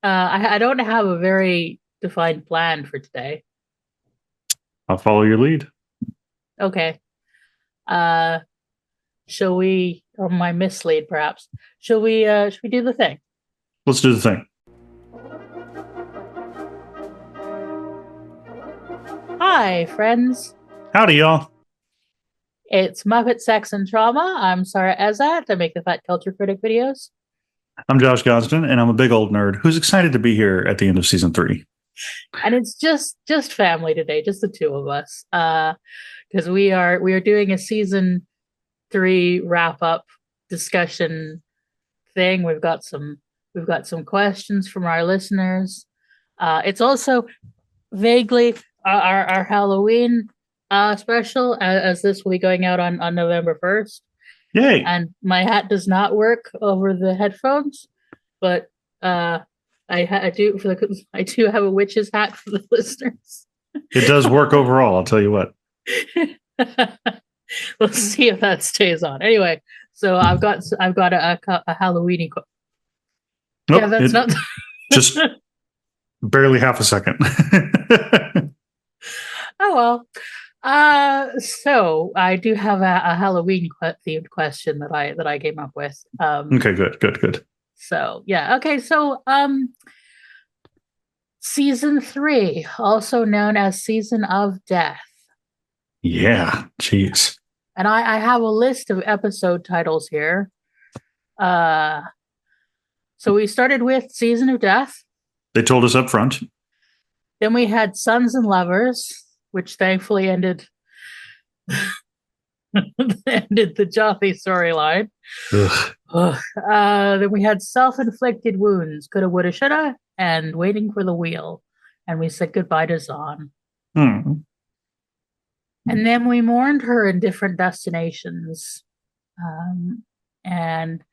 I don't have a very defined plan for today. I'll follow your lead. Okay. Uh, shall we, or my mislead perhaps? Shall we do the thing? Let's do the thing. Hi, friends. Howdy, y'all. It's Muppet Sex and Trauma. I'm Sara Ezzat. I make the Fat Culture Critic videos. I'm Josh Gosdin, and I'm a big old nerd who's excited to be here at the end of season 3. And it's just family today, just the two of us. Because we are doing a season 3 wrap up discussion thing. We've got some questions from our listeners. It's also vaguely our Halloween special, as this will be going out on November 1st. Yay! And my hat does not work over the headphones, but I do I do have a witch's hat for the listeners. It does work overall, I'll tell you what. We'll see if that stays on. Anyway, so I've got a Halloweeny. Nope, Yeah, that's not just barely half a second. Oh well. So I do have a Halloween themed question that I came up with. Okay, good. So yeah, okay. So season 3, also known as Season of Death. Yeah, jeez. And I have a list of episode titles here. So we started with Season of Death. They told us up front. Then we had Sons and Lovers, which thankfully ended the Joffy storyline. Then we had Self-Inflicted Wounds, Coulda, Woulda, Shoulda, and Waiting for the Wheel. And we said goodbye to Zahn. And then we mourned her in different destinations. And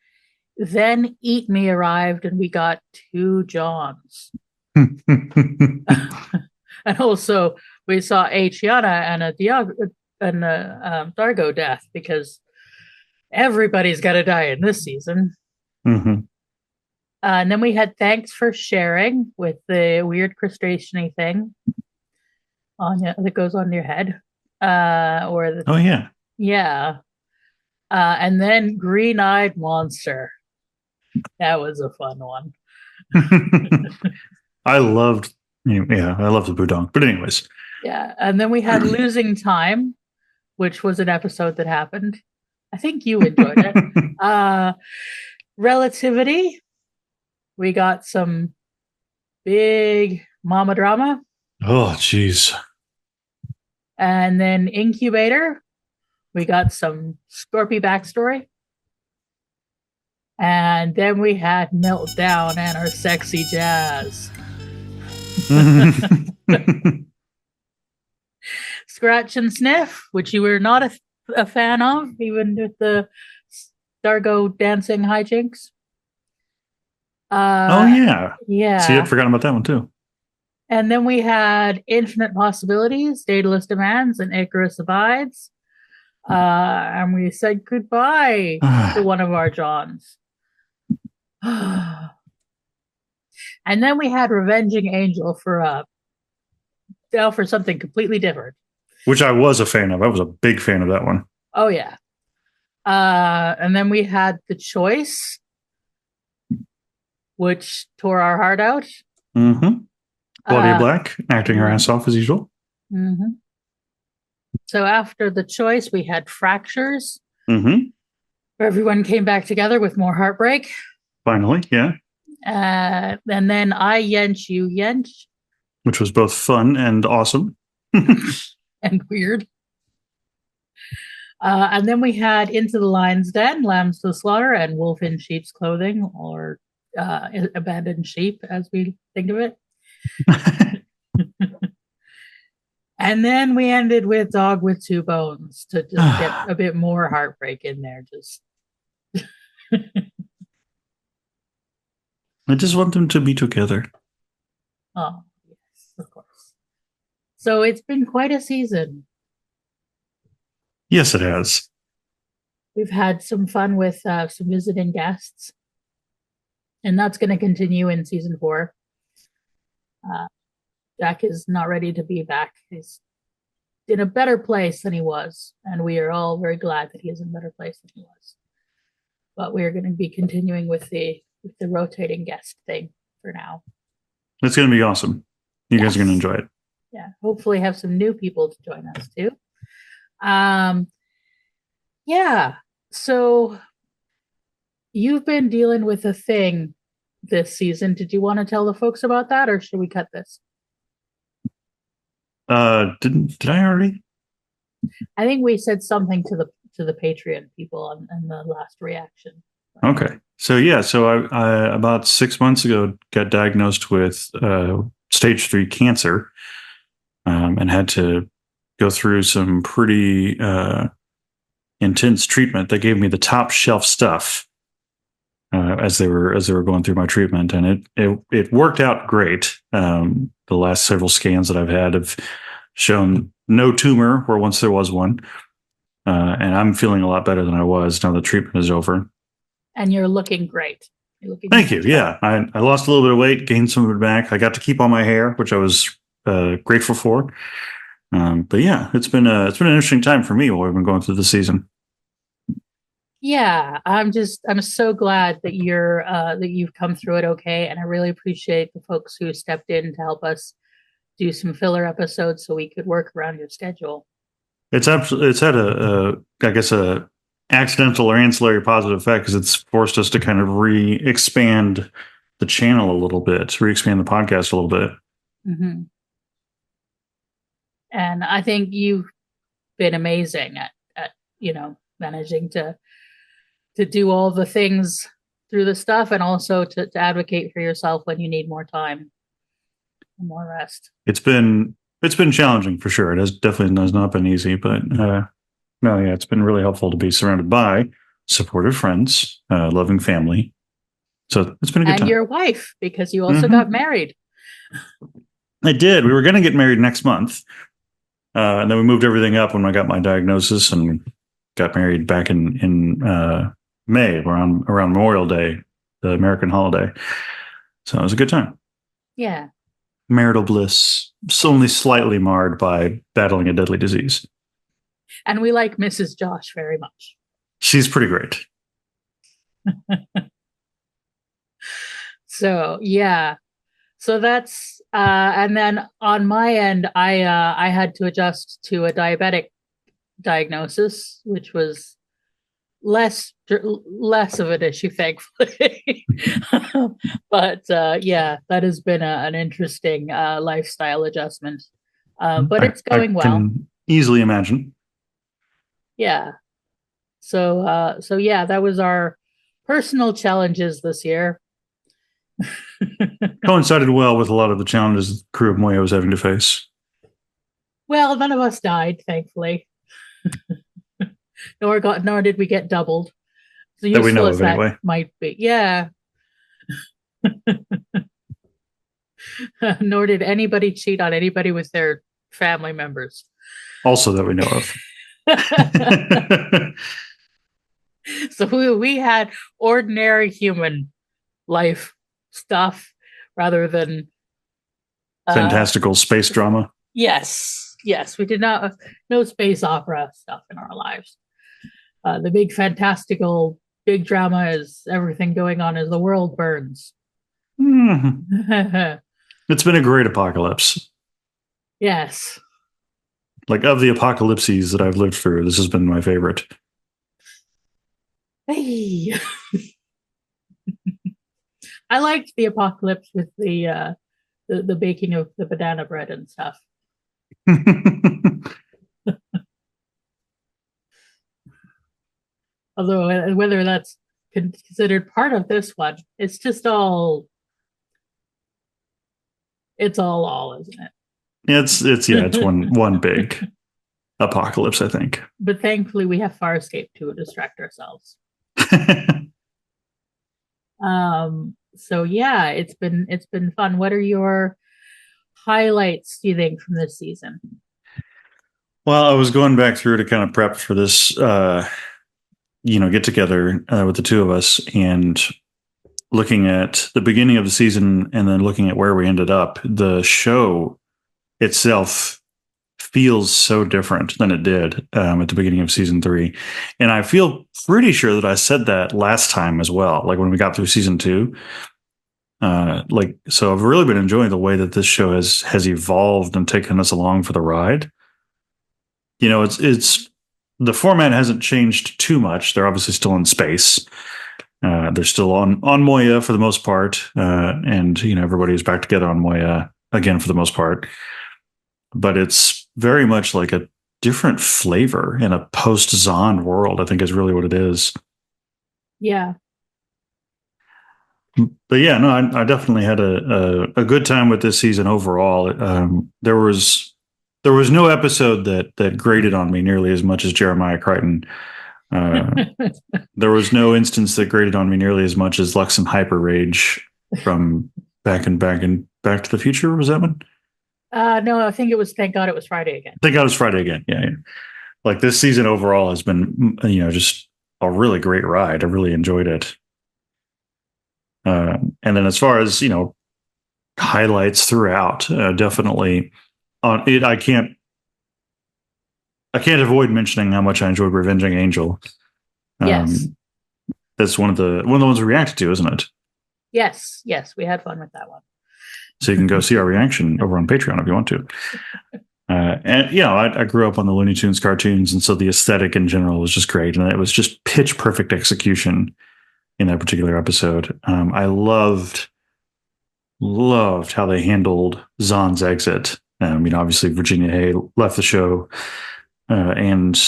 then Eat Me arrived, and we got 2 Johns. And also, we saw a Chiana and a Dargo death, because everybody's got to die in this season. And then we had Thanks for Sharing with the weird crustacean-y thing that goes on your head. Oh, yeah. Yeah. And then Green-Eyed Monster. That was a fun one. I loved the Budong. But anyways. Yeah. And then we had Losing Time, which was an episode that happened. I think you enjoyed it. Relativity. We got some big mama drama. Oh, jeez. And then Incubator. We got some Scorpy backstory. And then we had Meltdown and our sexy jazz. Scratch and Sniff, which you were not a fan of, even with the Dargo dancing hijinks. Oh, yeah. Yeah. See, I'd forgotten about that one, too. And then we had Infinite Possibilities, Daedalus Demands, and Icarus Abides. And we said goodbye to one of our Johns. And then we had Revenging Angel for something completely different. Which I was a fan of. I was a big fan of that one. Oh, yeah. And then we had The Choice, which tore our heart out. Claudia Black, acting her ass off as usual. So after The Choice, we had Fractures, where everyone came back together with more heartbreak. Finally, yeah. And then I Yench, You Yench. Which was both fun and awesome. And weird. And then we had Into the Lion's Den, Lambs to the Slaughter, and Wolf in Sheep's Clothing, or Abandoned Sheep, as we think of it. And then we ended with Dog with Two Bones to just get a bit more heartbreak in there. I just want them to be together. Oh, yes, of course. So it's been quite a season. Yes, it has. We've had some fun with some visiting guests. And that's going to continue in season 4. Uh, Jack is not ready to be back. He's in a better place than he was, and we are all very glad that he is in a better place than he was. But we are going to be continuing with the rotating guest thing for now. It's going to be awesome. You guys are going to Yes. enjoy it. Yeah, hopefully have some new people to join us too. Um, yeah. So you've been dealing with a thing this season. Did you want to tell the folks about that, or should we cut this? Did I already? I think we said something to the Patreon people in the last reaction. Okay. So yeah, so I about 6 months ago got diagnosed with stage 3 cancer, and had to go through some pretty intense treatment. They gave me the top shelf stuff as they were going through my treatment, and it worked out great. The last several scans that I've had have shown no tumor where once there was one, and I'm feeling a lot better than I was now the treatment is over. And you're looking great. You're looking Thank you. Yeah, I lost a little bit of weight, gained some of it back. I got to keep all my hair, which I was grateful for. But yeah, it's been an interesting time for me while we've been going through the season. Yeah, I'm so glad that you've come through it okay, and I really appreciate the folks who stepped in to help us do some filler episodes so we could work around your schedule. It's absolutely it's had I guess a accidental or ancillary positive effect because it's forced us to kind of re-expand the channel a little bit, re-expand the podcast a little bit. Mm-hmm. And I think you've been amazing at managing to do all the things through the stuff, and also to advocate for yourself when you need more time and more rest. It's been challenging for sure. It has not been easy, but no, yeah, it's been really helpful to be surrounded by supportive friends, loving family. So it's been a good time. And your wife, because you also got married. I did. We were going to get married next month, and then we moved everything up when I got my diagnosis and got married back in May around Memorial Day, the American holiday. So it was a good time. Yeah. Marital bliss, only slightly marred by battling a deadly disease. And we like Mrs. Josh very much. She's pretty great. So yeah. So that's and then on my end, I had to adjust to a diabetic diagnosis, which was less of an issue, thankfully. But yeah, that has been an interesting lifestyle adjustment. But it's going well. I can easily imagine. Yeah. So yeah, that was our personal challenges this year. Coincided well with a lot of the challenges the crew of Moya was having to face. Well, none of us died, thankfully. nor did we get doubled. So that we know of, anyway. Might be, yeah. Nor did anybody cheat on anybody with their family members. Also, that we know of. So we had ordinary human life stuff rather than fantastical space drama. Yes, we did not no space opera stuff in our lives. The big fantastical big drama is everything going on as the world burns. It's been a great apocalypse. Yes. Like, of the apocalypses that I've lived through, this has been my favorite. Hey. I liked the apocalypse with the baking of the banana bread and stuff. Although whether that's considered part of this one, it's just all isn't it? It's one big apocalypse, I think. But thankfully we have Farscape to distract ourselves. So yeah, it's been fun. What are your highlights, do you think, from this season? Well, I was going back through to kind of prep for this get together with the two of us, and looking at the beginning of the season and then looking at where we ended up, the show itself feels so different than it did at the beginning of season 3. And I feel pretty sure that I said that last time as well, like when we got through season 2. So I've really been enjoying the way that this show has evolved and taken us along for the ride. It's the format hasn't changed too much. They're obviously still in space. They're still on Moya for the most part, and everybody is back together on Moya again for the most part. But it's very much like a different flavor in a post-Zond world, I think is really what it is. Yeah. But yeah, no, I definitely had a good time with this season overall. There was no episode that grated on me nearly as much as Jeremiah Crichton. There was no instance that grated on me nearly as much as Lux and Hyper Rage from Back to the Future. Was that one? No, I think it was Thank God It Was Friday Again. Thank God It Was Friday Again. Yeah. Like this season overall has been, just a really great ride. I really enjoyed it. And then as far as, highlights throughout, definitely on it, I can't avoid mentioning how much I enjoyed Revenging Angel. Yes. That's one of the ones we reacted to, isn't it? Yes, we had fun with that one. So you can go see our reaction over on Patreon if you want to. And I grew up on the Looney Tunes cartoons, and so the aesthetic in general was just great, and it was just pitch perfect execution in that particular episode. I loved how they handled Zahn's exit. Obviously Virginia Hay left the show, and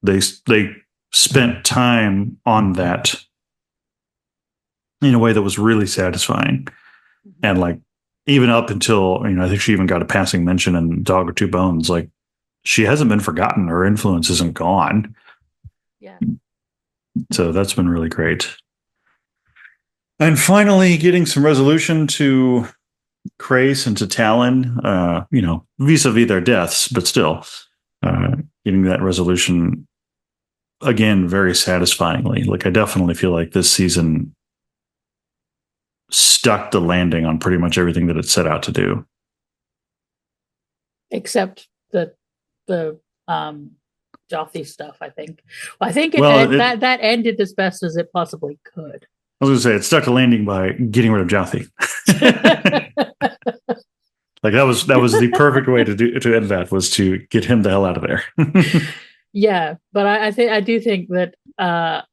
they spent time on that in a way that was really satisfying, and like even up until I think she even got a passing mention in Dog or Two Bones. Like she hasn't been forgotten; her influence isn't gone. Yeah. So that's been really great. And finally, getting some resolution to Crace and to Talon, vis-a-vis their deaths, but still getting that resolution again very satisfyingly. Like I definitely feel like this season stuck the landing on pretty much everything that it set out to do, except the Joffrey stuff. I think. Well, I think that ended as best as it possibly could. I was going to say it stuck the landing by getting rid of Joffrey. Like that was the perfect way to end that, was to get him the hell out of there. Yeah, but I do think that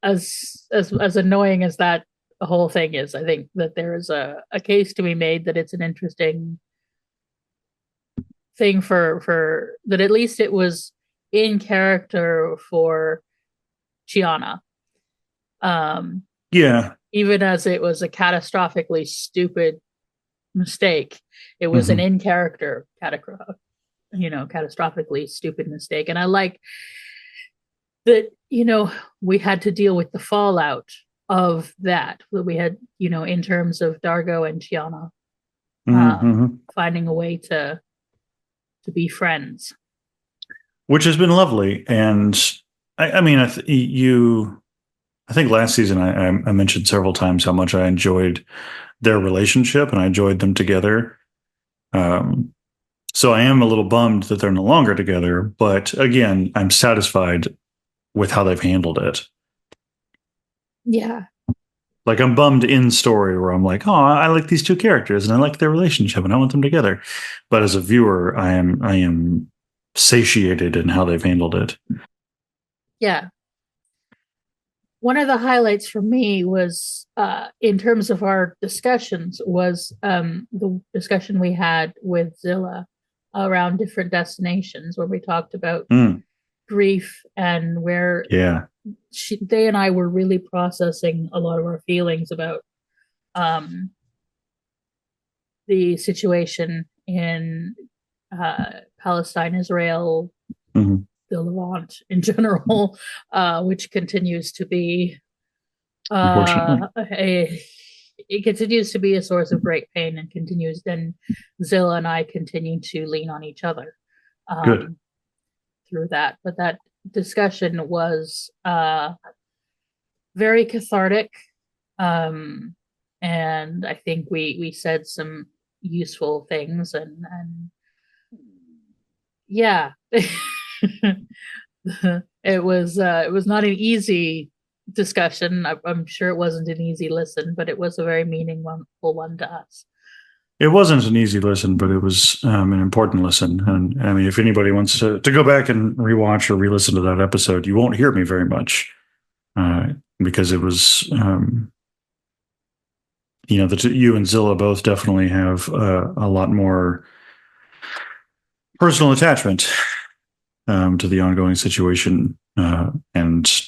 as annoying as that whole thing is, I think that there is a case to be made that it's an interesting thing for that. At least it was in character for Chiana. Yeah. Even as it was a catastrophically stupid mistake, it was an in character catastrophically stupid mistake. And I like that, we had to deal with the fallout of that we had, in terms of Dargo and Chiana finding a way to be friends, which has been lovely. And I think last season I mentioned several times how much I enjoyed their relationship and I enjoyed them together. So I am a little bummed that they're no longer together, but again, I'm satisfied with how they've handled it. Yeah. Like I'm bummed in story where I'm like, oh, I like these two characters and I like their relationship and I want them together. But as a viewer, I am satiated in how they've handled it. Yeah. One of the highlights for me was, in terms of our discussions, was the discussion we had with Zilla around different destinations, where we talked about grief and where they and I were really processing a lot of our feelings about the situation in Palestine, Israel, the Levant in general, which continues to be it continues to be a source of great pain, and continues. Then Zilla and I continue to lean on each other through that. But that discussion was very cathartic, and and I think we said some useful things, and yeah. It was not an easy discussion. I'm sure it wasn't an easy listen, but it was a very meaningful one to us. It wasn't an easy listen, but it was an important listen. And I mean, if anybody wants to go back and rewatch or re-listen to that episode, you won't hear me very much because it was, you and Zilla both definitely have a lot more personal attachment to the ongoing situation, and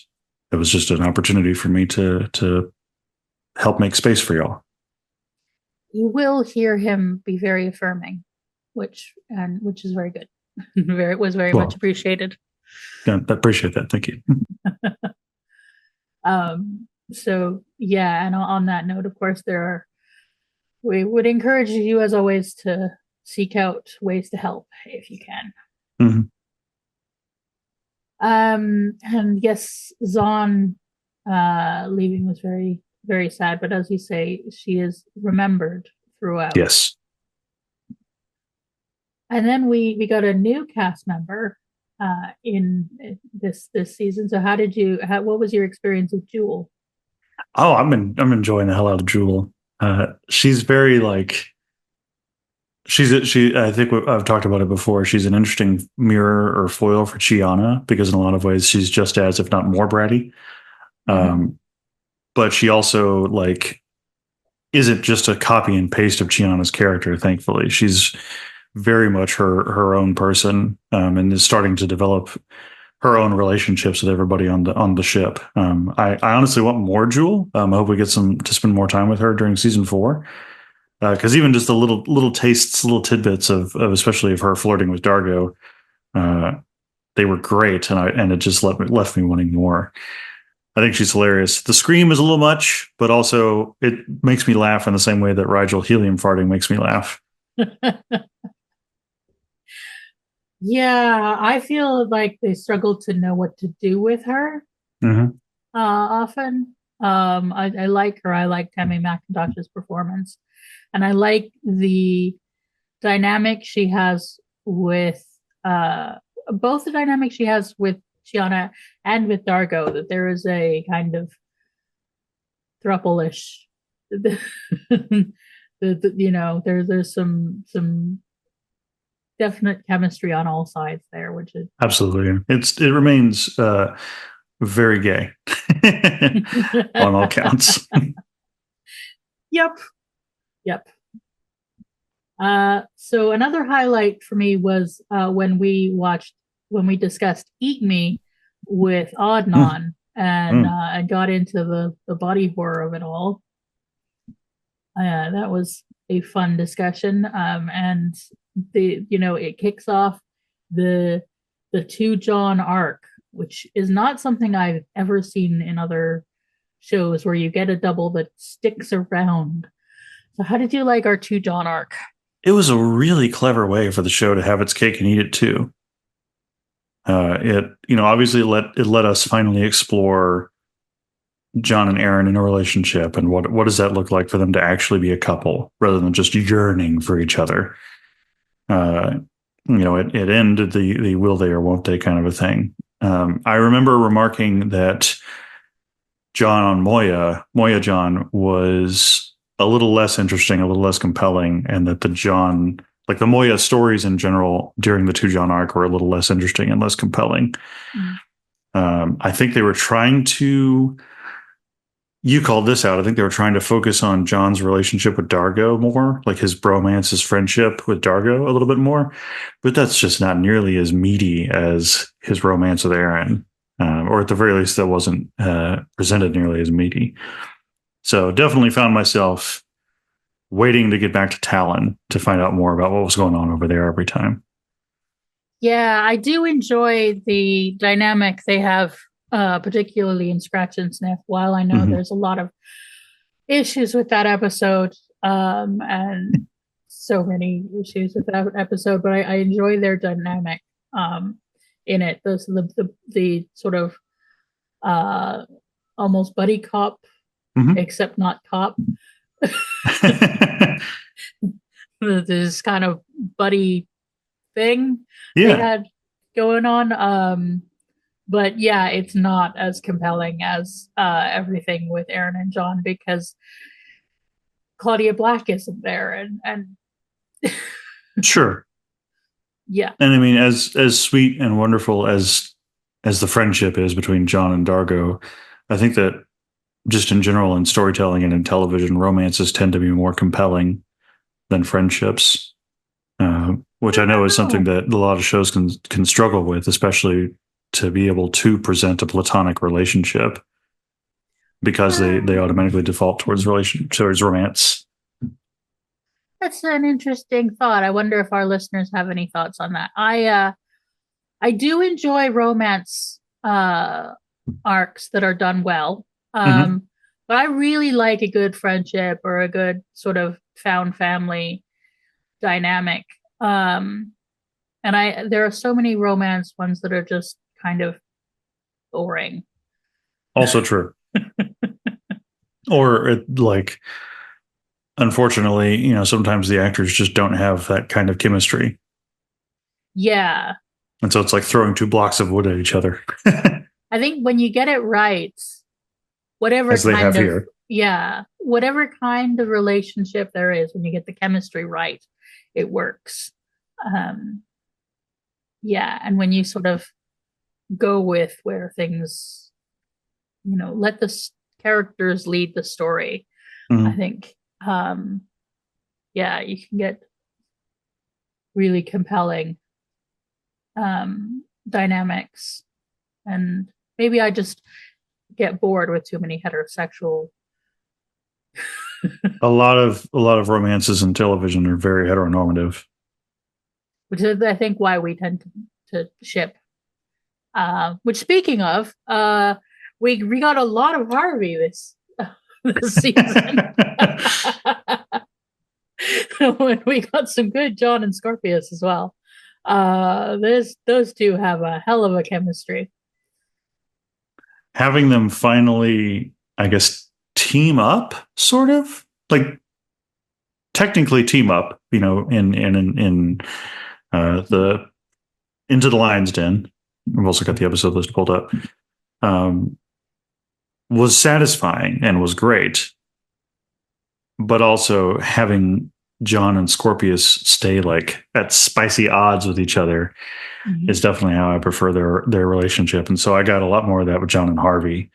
it was just an opportunity for me to help make space for y'all. You will hear him be very affirming, which is very good. It was very much appreciated. Yeah, I appreciate that. Thank you. So yeah, and on that note, of course, we would encourage you as always to seek out ways to help if you can. Mm-hmm. And yes, Zon leaving was very, very sad, but as you say, she is remembered throughout. Yes. And then we got a new cast member in this season. So what was your experience with Jewel? Oh, I'm enjoying the hell out of Jewel. She's very like she. I think I've talked about it before. She's an interesting mirror or foil for Chiana because in a lot of ways she's just as, if not more, bratty. But she also like isn't just a copy and paste of Chiana's character. Thankfully, she's very much her own person, and is starting to develop her own relationships with everybody on the ship. I honestly want more Jewel. I hope we get to spend more time with her during season 4. Because even just the little tastes, little tidbits of especially of her flirting with Dargo, they were great, and it just left me wanting more. I think she's hilarious. The scream is a little much, but also it makes me laugh in the same way that Rigel helium farting makes me laugh. Yeah, I feel like they struggle to know what to do with her. Mm-hmm. Often. I like her. I like Tammy McIntosh's performance, and I like the dynamic she has with both the dynamic she has with Chiana and with Dargo. That there is a kind of throuple-ish. There's some definite chemistry on all sides there, which is absolutely it remains very gay on all counts. Yep. So another highlight for me was when we discussed Eat Me with Adnan and got into the body horror of it all. That was a fun discussion. And it kicks off the 2 John arc, which is not something I've ever seen in other shows where you get a double that sticks around. So how did you like our 2 John arc? It was a really clever way for the show to have its cake and eat it too. It obviously let us finally explore John and Aaron in a relationship, and what does that look like for them to actually be a couple rather than just yearning for each other. It ended the will they or won't they kind of a thing. I remember remarking that John on Moya John was a little less interesting, a little less compelling, and that the Moya stories in general during the 2 John arc were a little less interesting and less compelling. I think they were trying to. You called this out. I think they were trying to focus on John's relationship with Dargo more, like his bromance, his friendship with Dargo a little bit more. But that's just not nearly as meaty as his romance with Aaron. Or at the very least, that wasn't presented nearly as meaty. So definitely found myself waiting to get back to Talon to find out more about what was going on over there every time. Yeah, I do enjoy the dynamic they have, particularly in Scratch and Sniff. While I know there's a lot of issues with that episode, and so many issues with that episode, but I enjoy their dynamic in it. The sort of almost buddy cop, except not cop this kind of buddy thing they Yeah, had going on. But yeah, it's not as compelling as everything with Aaron and John because Claudia Black isn't there, and sure. yeah, And I mean, as sweet and wonderful as the friendship is between John and Dargo, I think that just in general in storytelling and in television, romances tend to be more compelling than friendships, which I I know is don't something know. that a lot of shows can struggle with, especially to be able to present a platonic relationship because they Um, automatically default towards romance. that's an interesting thought. I wonder if our listeners have any thoughts on that. I do enjoy romance arcs that are done well. Mm-hmm. But I really like a good friendship or a good sort of found family dynamic. Um, and I there are so many romance ones that are just kind of boring. Also true. Or like, unfortunately, sometimes the actors just don't have that kind of chemistry. Yeah. And so it's like throwing two blocks of wood at each other, I think when you get it right, whatever as they kind have of here. yeah, whatever kind of relationship there is, when you get the chemistry right, it works. Um, yeah, and when you sort of go with where things, let the characters lead the story, I Mhm. think, um, yeah, you can get really compelling dynamics. And maybe I just get bored with too many heterosexual. A lot of romances in television are very heteronormative. Which is, I think, why we tend to ship. Which, speaking of, we got a lot of Harvey this season. When we got some good John and Scorpius as well. Those two have a hell of a chemistry. Having them finally, I guess, team up, sort of like technically team up, in the Into the Lion's Den. I've also got the episode list pulled up. Um, was satisfying and was great, but also having John and Scorpius stay like at spicy odds with each other Mm-hmm. is definitely how I prefer their relationship. And so I got a lot more of that with John and Harvey,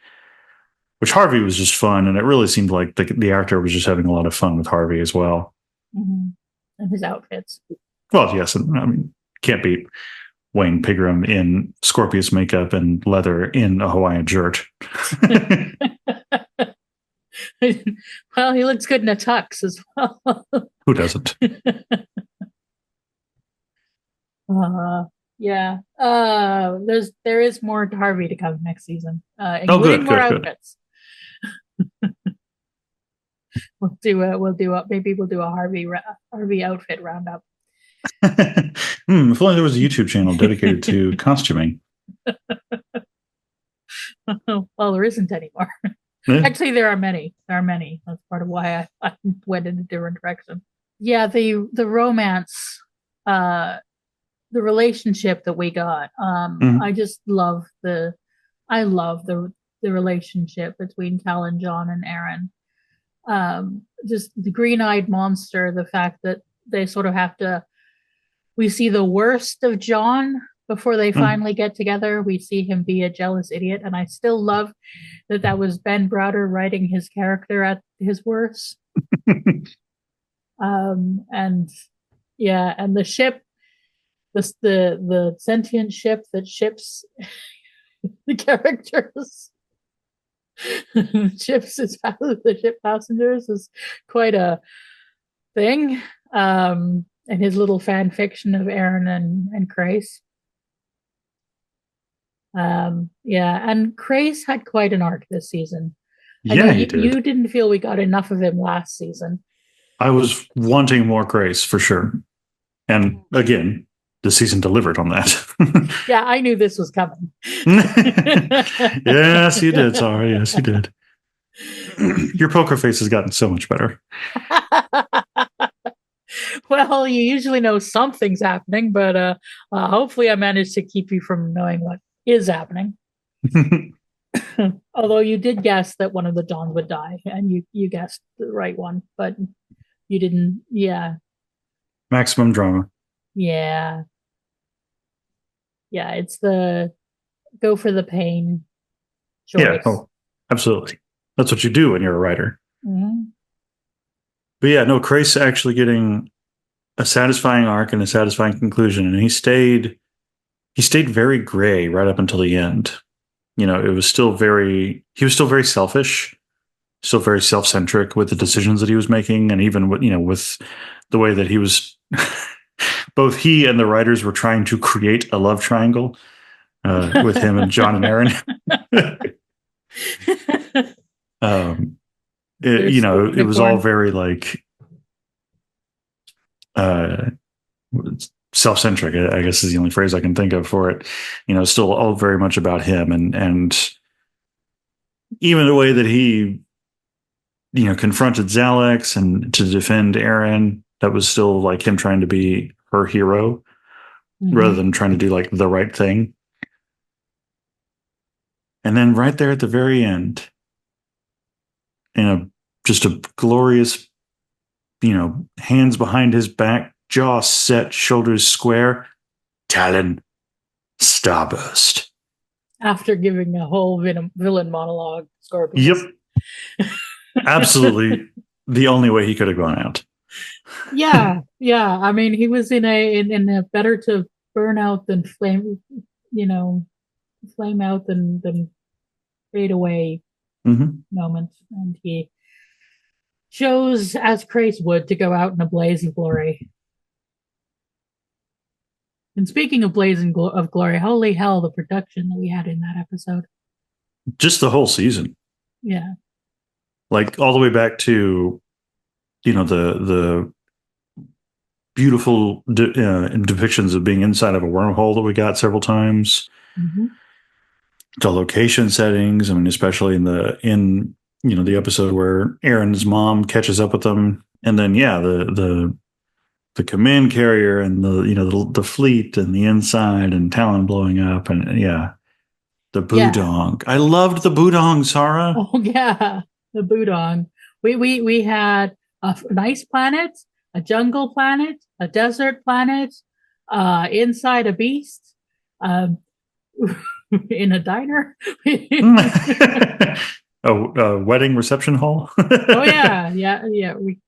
which Harvey was just fun, and it really seemed like the actor was just having a lot of fun with Harvey as well. Mm-hmm. And his outfits. Well, yes, and I mean, can't beat Wayne Pigram in Scorpius makeup and leather in a Hawaiian shirt. Well, he looks good in a tux as well. Who doesn't? Yeah. There is more Harvey to come next season, Oh, including good, more good, good. outfits. Maybe we'll do a Harvey outfit roundup. If only there was a YouTube channel dedicated to costuming. Well, there isn't anymore. Yeah. Actually, there are many. There are many. That's part of why I went in a different direction. Yeah, the romance, uh, the relationship that we got. Mm. I just love the relationship between Cal and John and Aaron. Just the green-eyed monster. The fact that they sort of have to. We see the worst of John before they Mm. finally get together. We see him be a jealous idiot, and I still love that was Ben Browder writing his character at his worst. And yeah, and the ship, the sentient ship that ships the characters, ships the ship passengers is quite a thing. And his little fan fiction of Aaron and Grace. Yeah, and Grace had quite an arc this season. I know Yeah, he did. you didn't feel we got enough of him last season. I was wanting more Grace for sure. And again, the season delivered on that. Yeah, I knew this was coming. Yes, you did. Sorry. Yes, you did. Your poker face has gotten so much better. Well, you usually know something's happening, but hopefully I managed to keep you from knowing what is happening. Although you did guess that one of the Dons would die, and you guessed the right one, but you didn't. Yeah, Maximum drama. yeah, yeah. It's the go for the pain Yeah. choice. Oh, absolutely. That's what you do when you're a writer. Mhm. But yeah, no, Crace actually getting a satisfying arc and a satisfying conclusion, and he stayed very gray right up until the end. It was still he was still very selfish, still very self-centric with the decisions that he was making, and even with the way that he was both he and the writers were trying to create a love triangle with him and John and Aaron. um, There's still it was all unicorn. very like uh, self-centric, I guess is the only phrase I can think of for it. Still all very much about him, and even the way that he confronted Zalex and to defend Aaron, that was still like him trying to be her hero rather Mhm. than trying to do like the right thing. And then right there at the very end, in a just a glorious, hands behind his back, jaw set, shoulders square, Talon, Starburst. After giving a whole villain monologue, Yep, Scorpius. absolutely the only way he could have gone out. Yeah, yeah. I mean, he was in a better to burn out than you know, flame out than fade away Mm-hmm. moment, and he chose, as Crace would, to go out in a blaze of glory. And speaking of of glory, holy hell, the production that we had in that episode. Just the whole season, Yeah. like all the way back to the beautiful depictions of being inside of a wormhole that we got several times. Mm-hmm. The location settings. I mean, especially in the episode where Aaron's mom catches up with them, and then the command carrier and the fleet and the inside and Talon blowing up, and yeah, the Yeah. Budong. I loved the Budong, Sara. Oh yeah, the Budong. We had a nice planet, a jungle planet, a desert planet, inside a beast, um, in a diner. A wedding reception hall. Oh yeah, yeah, yeah. We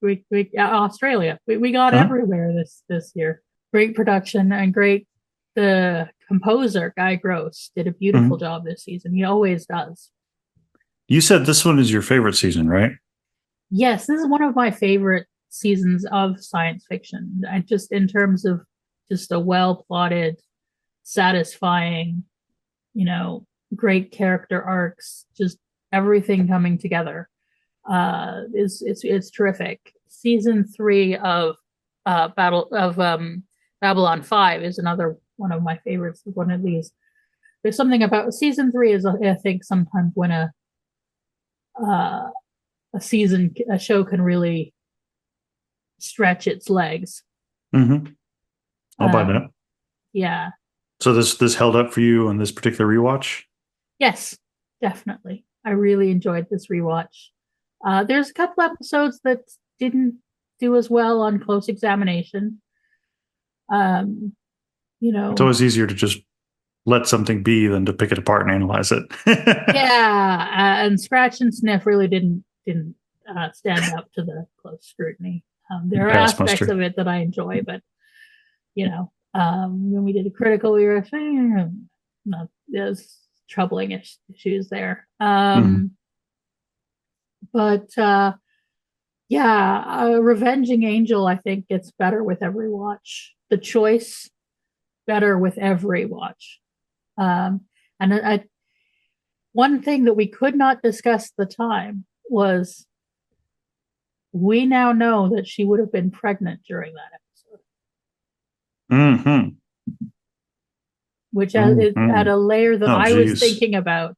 Australia. We got Huh? everywhere this year. Great production and great. The composer Guy Gross did a beautiful Mhm. job this season. He always does. You said this one is your favorite season, right? Yes, this is one of my favorite seasons of science fiction. I just in terms of just a well plotted, satisfying, you know, great character arcs, just everything coming together. Is it's terrific. Season 3 of Battle of Babylon 5 is another one of my favorites. One of these. There's something about season 3 is I think sometimes when uh, a show can really stretch its legs. Mm-hmm. I'll buy Um, that. yeah, So this held up for you on this particular rewatch? yes, definitely. I really enjoyed this rewatch. There's a couple episodes that didn't do as well on close examination. Um, you It's know, always easier to just let something be than to pick it apart and analyze it. yeah, and Scratch and Sniff really didn't stand up to the close scrutiny. There are Pass aspects muster. of it that I enjoy, but when we did a critical, we were saying, no, there's troubling issues there. Mm-hmm. But yeah, Revenging Angel, I think, gets better with every watch. The choice better with every watch. And one thing that we could not discuss at the time was we now know that she would have been pregnant during that episode, Mm-hmm. which it Mm-hmm. had a layer that Oh, I was geez. thinking about.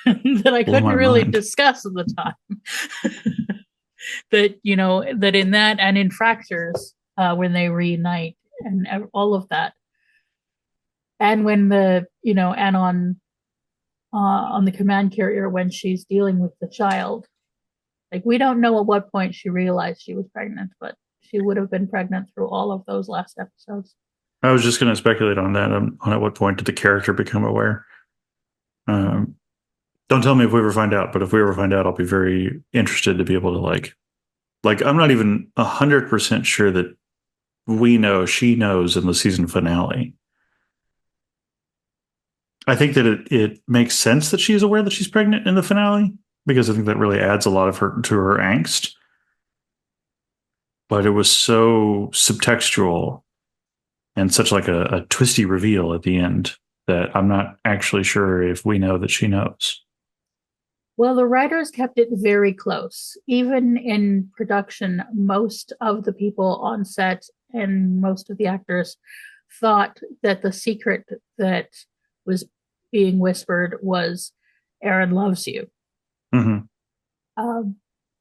that I Blow couldn't my really mind. discuss at the time. That that in that and in Fractures, when they reunite and all of that, and when the and on the command carrier when she's dealing with the child, like we don't know at what point she realized she was pregnant, but she would have been pregnant through all of those last episodes. I was just going to speculate on that. On at what point did the character become aware? Um, don't tell me if we ever find out, but if we ever find out, I'll be very interested to be able to like. I'm not even 100% sure that we know she knows in the season finale. I think that it makes sense that she's aware that she's pregnant in the finale because I think that really adds a lot of her to her angst. But it was so subtextual and such like a twisty reveal at the end that I'm not actually sure if we know that she knows. Well, the writers kept it very close. Even in production, most of the people on set and most of the actors thought that the secret that was being whispered was Aaron loves you, Mm-hmm. um,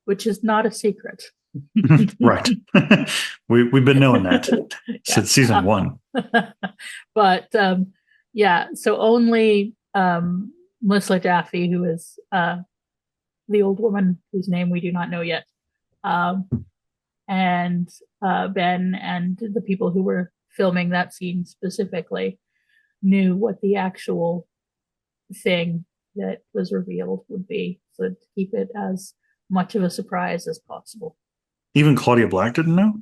which is not a secret. Right. We've been knowing that since season one. But yeah, so only Melissa Jaffe, who is the old woman whose name we do not know yet, um, and Ben and the people who were filming that scene specifically knew what the actual thing that was revealed would be. So to keep it as much of a surprise as possible. Even Claudia Black didn't know?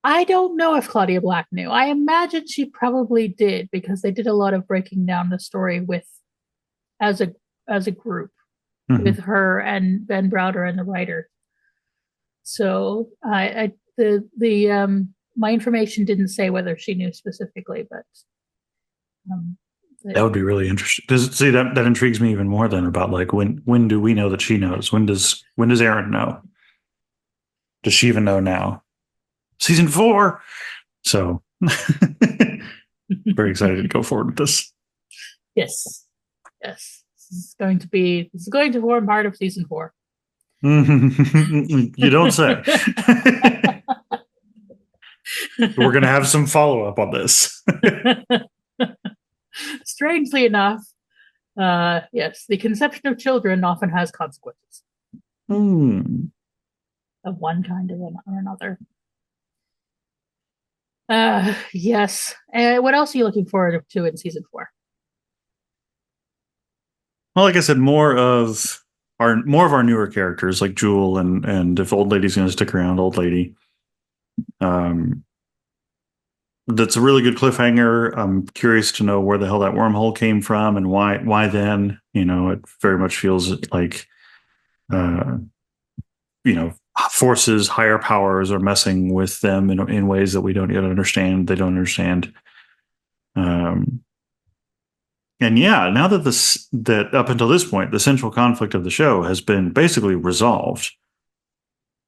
I don't know if Claudia Black knew. I imagine she probably did because they did a lot of breaking down the story with as a group with her and Ben Browder and the writer. So I the my information didn't say whether she knew specifically, but that would be really interesting. See that intrigues me even more then about like when do we know that she knows? When does Aaron know? Does she even know now? Season 4. So very excited to go forward with this. Yes. This is going to form part of season 4. You don't say. We're going to have some follow up on this. Strangely enough, yes, the conception of children often has consequences of one kind or another. Yes. What else are you looking forward to in season 4? Well, like I said, more of our newer characters, like Jewel and if Old Lady's going to stick around, Old Lady. That's a really good cliffhanger. I'm curious to know where the hell that wormhole came from and why then. It very much feels like forces, higher powers are messing with them in ways that we don't yet understand. They don't understand. And yeah, now that up until this point, the central conflict of the show has been basically resolved.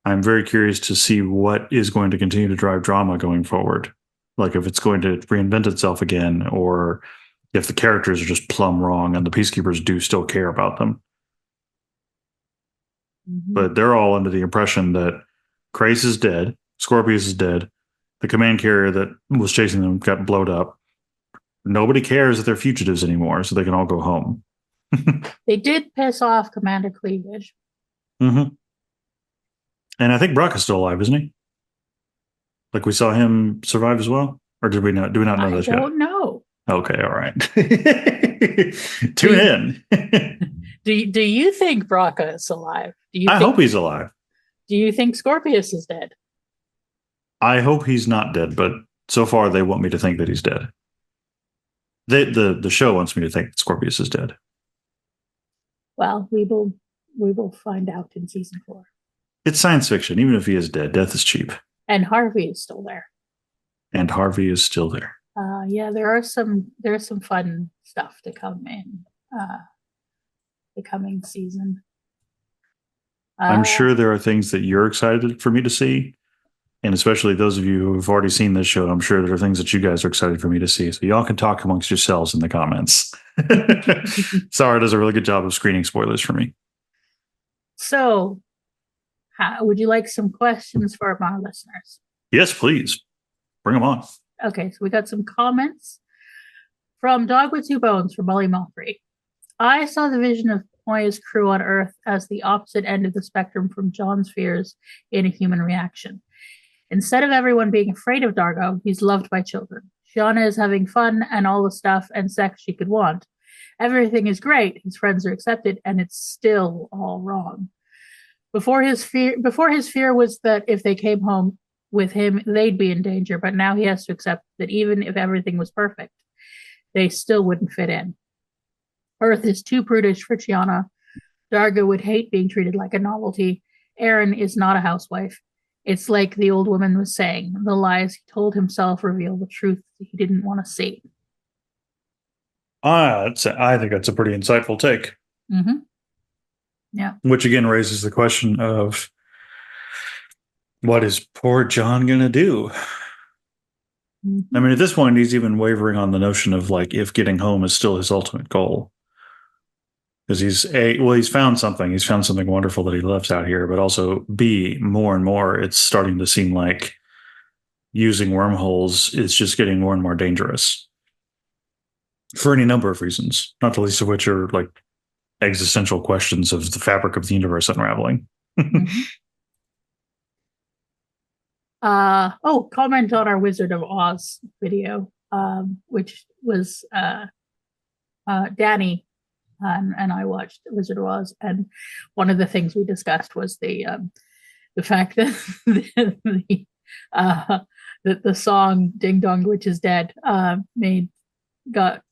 I'm very curious to see what is going to continue to drive drama going forward. Like if it's going to reinvent itself again, or if the characters are just plumb wrong and the peacekeepers do still care about them. Mm-hmm. But they're all under the impression that Crace is dead, Scorpius is dead, the command carrier that was chasing them got blown up. Nobody cares that they're fugitives anymore, so they can all go home. They did piss off Commander Cleavage. Mm-hmm. And I think Brock is still alive, isn't he? Like we saw him survive as well? Or did we not? Do we not know that yet? I don't know. Okay, all right. Tune in. Do you think Braca is alive? I hope he's alive. Do you think Scorpius is dead? I hope he's not dead, but so far they want me to think that he's dead. The show wants me to think that Scorpius is dead. Well, we will find out in season 4. It's science fiction. Even if he is dead, death is cheap. And Harvey is still there. Yeah, there's some fun stuff to come in the coming season. I'm sure there are things that you're excited for me to see. And especially those of you who have already seen this show, I'm sure there are things that you guys are excited for me to see. So y'all can talk amongst yourselves in the comments. Sara does a really good job of screening spoilers for me. So, would you like some questions for my listeners? Yes, please. Bring them on. Okay, so we got some comments from Dog with Two Bones from Molly Moffrey. I saw the vision of Moya's crew on Earth as the opposite end of the spectrum from John's fears in a human reaction. Instead of everyone being afraid of Dargo, he's loved by children. Shiana is having fun and all the stuff and sex she could want. Everything is great, his friends are accepted, and it's still all wrong. Before his fear was that if they came home with him, they'd be in danger, but now he has to accept that even if everything was perfect, they still wouldn't fit in. Earth is too prudish for Chiana. Dargo would hate being treated like a novelty. Aaron is not a housewife. It's like the old woman was saying, the lies he told himself reveal the truth he didn't want to see. I think that's a pretty insightful take. Mm-hmm. Yeah. Which again raises the question of what is poor John going to do? Mm-hmm. I mean, at this point, he's even wavering on the notion of like if getting home is still his ultimate goal. Because he's found something. He's found something wonderful that he loves out here, but also B, more and more, it's starting to seem like using wormholes is just getting more and more dangerous. For any number of reasons, not the least of which are like existential questions of the fabric of the universe unraveling. Mm-hmm. Comment on our Wizard of Oz video, which was Danny and I watched Wizard of Oz, and one of the things we discussed was the fact that that the song "Ding Dong, Witch is Dead" got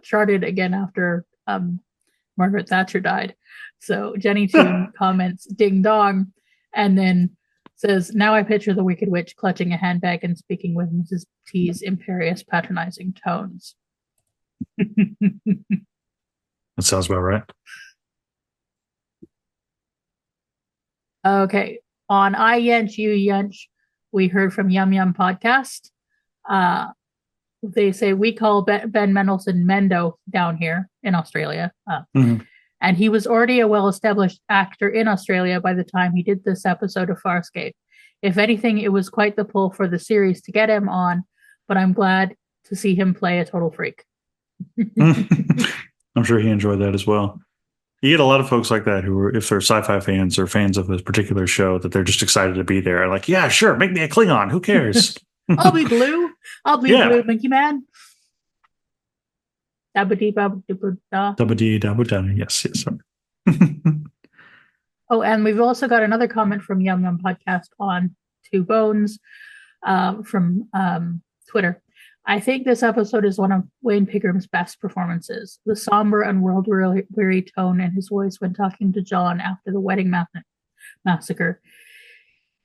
charted again after Margaret Thatcher died. So Jenny Toon comments "Ding Dong," and then says, "Now I picture the Wicked Witch clutching a handbag and speaking with Mrs. T's imperious, patronizing tones." That sounds about right. Okay. On I Yench, You Yench, we heard from Yum Yum Podcast. They say we call Ben Mendelsohn Mendo down here in Australia. Mm-hmm. And he was already a well-established actor in Australia by the time he did this episode of Farscape. If anything, it was quite the pull for the series to get him on, but I'm glad to see him play a total freak. I'm sure he enjoyed that as well. You get a lot of folks like that who are, if they're sci-fi fans or fans of a particular show, that they're just excited to be there. Like, yeah, sure, make me a Klingon. Who cares? I'll be blue. I'll be blue, Monkey Man. Dabba-dee, dabba-dee-da. Dabba-dee, dabba-da. Yes. Sorry. Oh, and we've also got another comment from Yum Yum Podcast on Two Bones from Twitter. I think this episode is one of Wayne Pigram's best performances. The somber and world-weary tone in his voice when talking to John after the wedding massacre.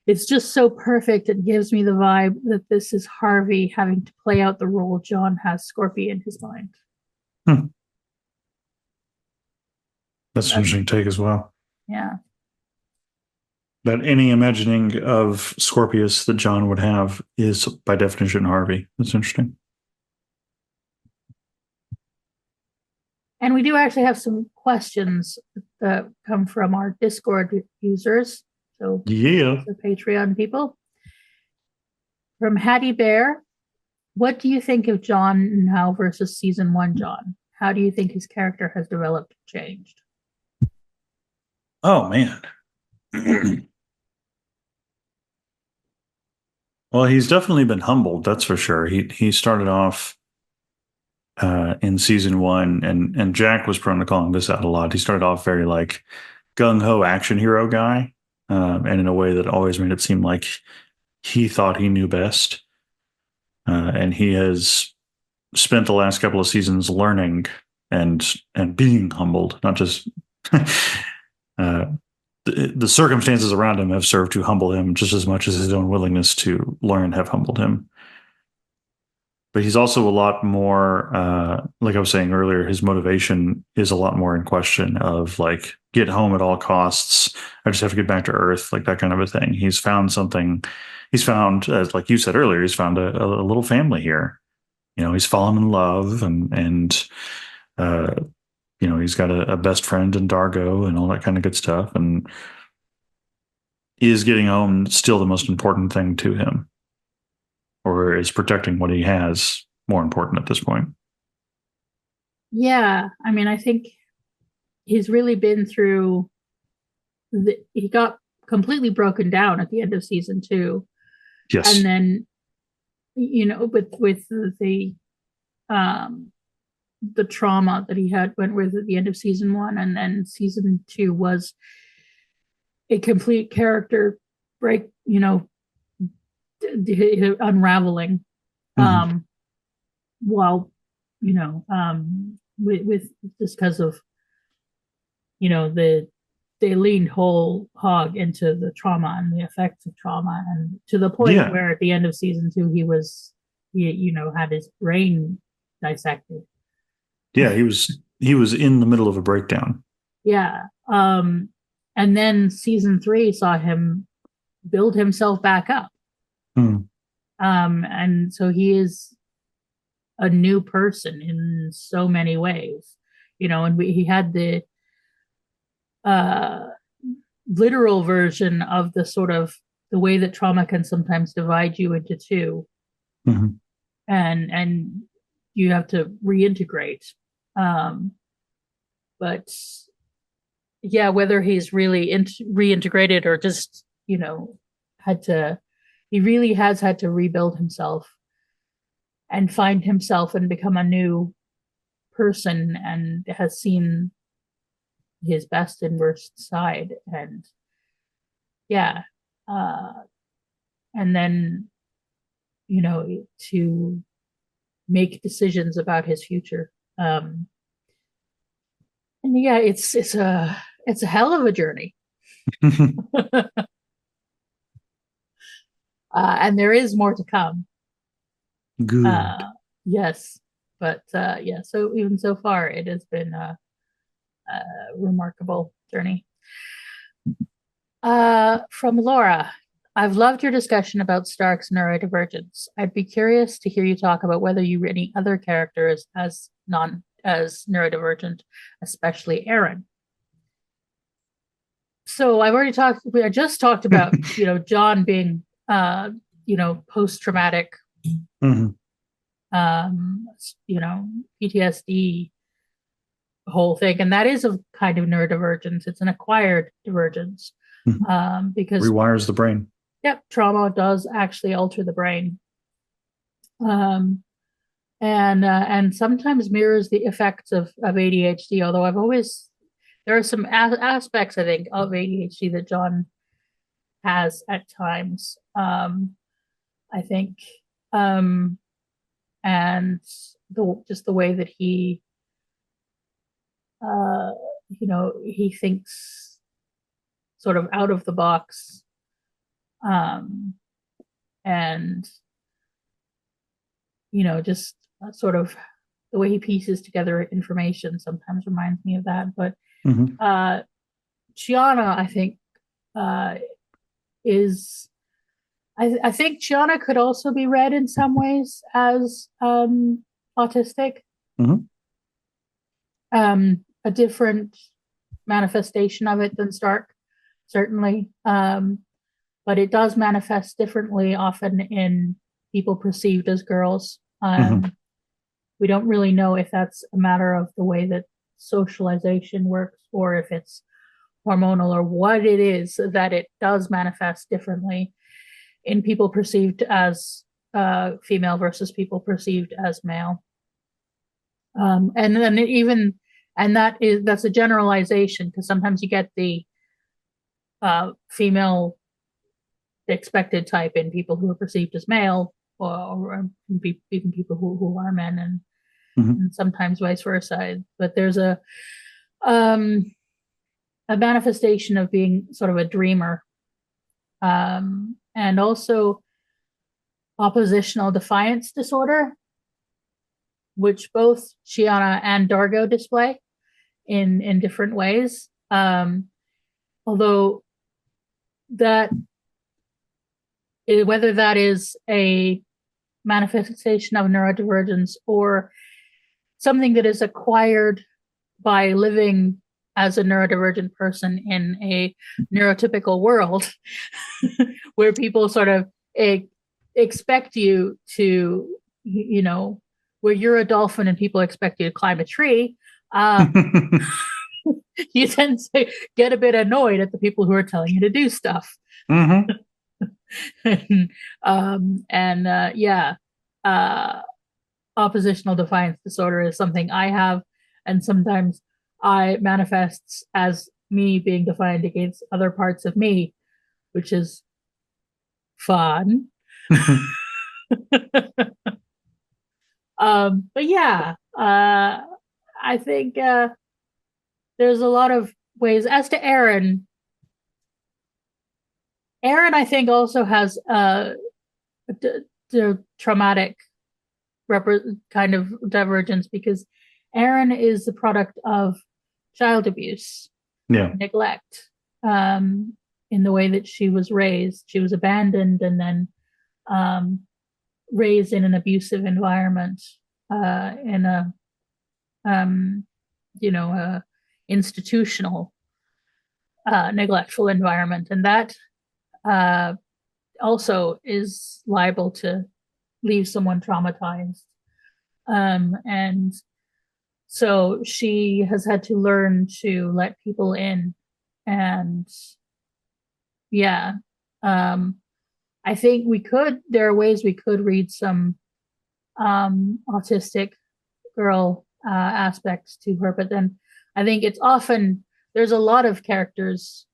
It's just so perfect. It gives me the vibe that this is Harvey having to play out the role John has Scorpio in his mind. That's an interesting take as well. Yeah. That any imagining of Scorpius that John would have is, by definition, Harvey. That's interesting. And we do actually have some questions that come from our Discord users. So, yeah, the Patreon people. From Hattie Bear, what do you think of John now versus season 1 John? How do you think his character has developed and changed? Oh, man. Well, he's definitely been humbled, that's for sure. He started off in season 1, and Jack was prone to calling this out a lot. He started off very like gung-ho action hero guy, and in a way that always made it seem like he thought he knew best. And he has spent the last couple of seasons learning and being humbled, not just the circumstances around him have served to humble him just as much as his own willingness to learn have humbled him. But he's also a lot more, like I was saying earlier, his motivation is a lot more in question of like, get home at all costs. I just have to get back to Earth, like that kind of a thing. He's found something. He's found, as like you said earlier, he's found a little family here. You know, he's fallen in love and Uh, he's got a best friend in Dargo and all that kind of good stuff. And is getting home still the most important thing to him? Or is protecting what he has more important at this point? Yeah, I mean, I think he's really been through he got completely broken down at the end of season 2. And Yes. then, with um the trauma that he had went with at the end of season 1, and then season 2 was a complete character break, unraveling. Mm-hmm. um while with just because of they leaned whole hog into the trauma and the effects of trauma, and to the point Yeah. where at the end of season 2 he had his brain dissected. Yeah. He was in the middle of a breakdown. Yeah. And then season 3 saw him build himself back up. Mm. And so he is a new person in so many ways, and he had the uh literal version of the sort of the way that trauma can sometimes divide you into two, Mm-hmm. and you have to reintegrate. But yeah, whether he's really reintegrated or just had to, he really has had to rebuild himself and find himself and become a new person, and has seen his best and worst side. And yeah, uh and then to make decisions about his future. And yeah, it's a hell of a journey. And there is more to come. Good. uh yes, but yeah, so even so far it has been a remarkable journey. From Laura: I've loved your discussion about Stark's neurodivergence. I'd be curious to hear you talk about whether you read any other characters as neurodivergent, especially Aaron. So I just talked about, John being, post traumatic, Mm-hmm. um, you know, PTSD whole thing. And that is a kind of neurodivergence. It's an acquired divergence, Mm-hmm. because, Rewires the brain. yep, trauma does actually alter the brain. Um, and sometimes mirrors the effects of ADHD. Although there are some aspects, I think, of ADHD that John has at times. I think, um, and just the way that uh, he thinks sort of out of the box, um, and just sort of the way he pieces together information sometimes reminds me of that. But Mm-hmm. Chiana, I think, uh, is I think Chiana could also be read in some ways as autistic, Mm-hmm. a different manifestation of it than Stark, certainly. But it does manifest differently often in people perceived as girls. Mm-hmm. We don't really know if that's a matter of the way that socialization works, or if it's hormonal, or what it is that it does manifest differently in people perceived as female versus people perceived as male. And then that's a generalization, because sometimes you get the female expected type in people who are perceived as male, or even people who are men, Mm-hmm. and sometimes vice versa. But there's um, a manifestation of being sort of a dreamer, and also oppositional defiance disorder, which both Shiana and Dargo display in different ways. Although that whether that is a manifestation of neurodivergence or something that is acquired by living as a neurodivergent person in a neurotypical world where people sort of expect you to, where you're a dolphin and people expect you to climb a tree. You tend to get a bit annoyed at the people who are telling you to do stuff. Mm-hmm. Yeah, oppositional defiance disorder is something I have, and sometimes I manifests as me being defiant against other parts of me, which is fun. But yeah, I think there's a lot of ways. As to Aaron, I think also has the traumatic kind of divergence, because Aaron is the product of child abuse, neglect, in the way that she was raised. She was abandoned and then raised in an abusive environment, in a institutional neglectful environment, and that also is liable to leave someone traumatized. And so she has had to learn to let people in. And yeah, I think there are ways we could read some autistic girl aspects to her, but then I think there's a lot of characters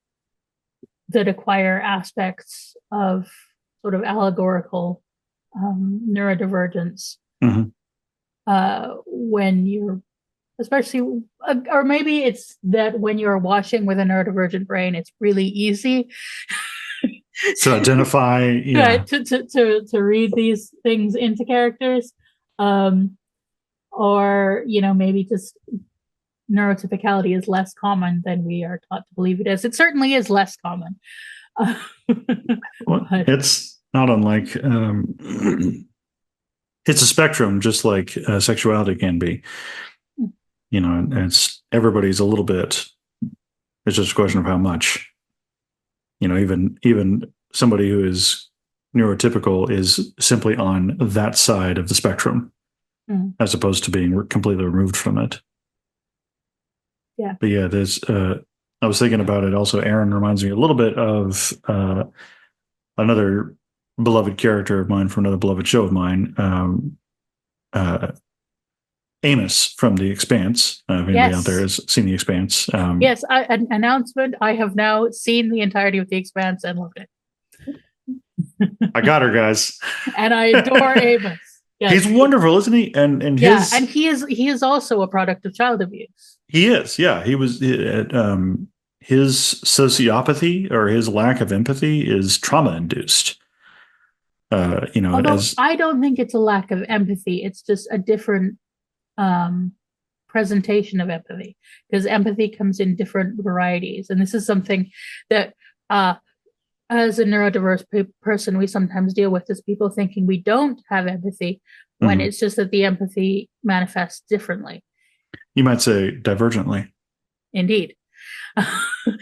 that acquire aspects of sort of allegorical neurodivergence, when you're, especially, or maybe it's that when you're watching with a neurodivergent brain, it's really easy to identify, to read these things into characters, or maybe just neurotypicality is less common than we are taught to believe it is. It certainly is less common. Well, it's not unlike it's a spectrum, just like sexuality can be. It's everybody's a little bit. It's just a question of how much. Even somebody who is neurotypical is simply on that side of the spectrum, as opposed to being completely removed from it. Yeah. But yeah, there's. I was thinking about it. Also, Aaron reminds me a little bit of another beloved character of mine from another beloved show of mine, Amos from The Expanse. If anybody out there has seen The Expanse. Yes, an announcement. I have now seen the entirety of The Expanse and loved it. I got her, guys. And I adore Amos. Yes. He's wonderful, isn't he? And he is also a product of child abuse. He is, yeah. He was his sociopathy or his lack of empathy is trauma induced. Although I don't think it's a lack of empathy; it's just a different presentation of empathy, because empathy comes in different varieties, and this is something that, as a neurodiverse person, we sometimes deal with, is people thinking we don't have empathy when it's just that the empathy manifests differently. You might say divergently. Indeed.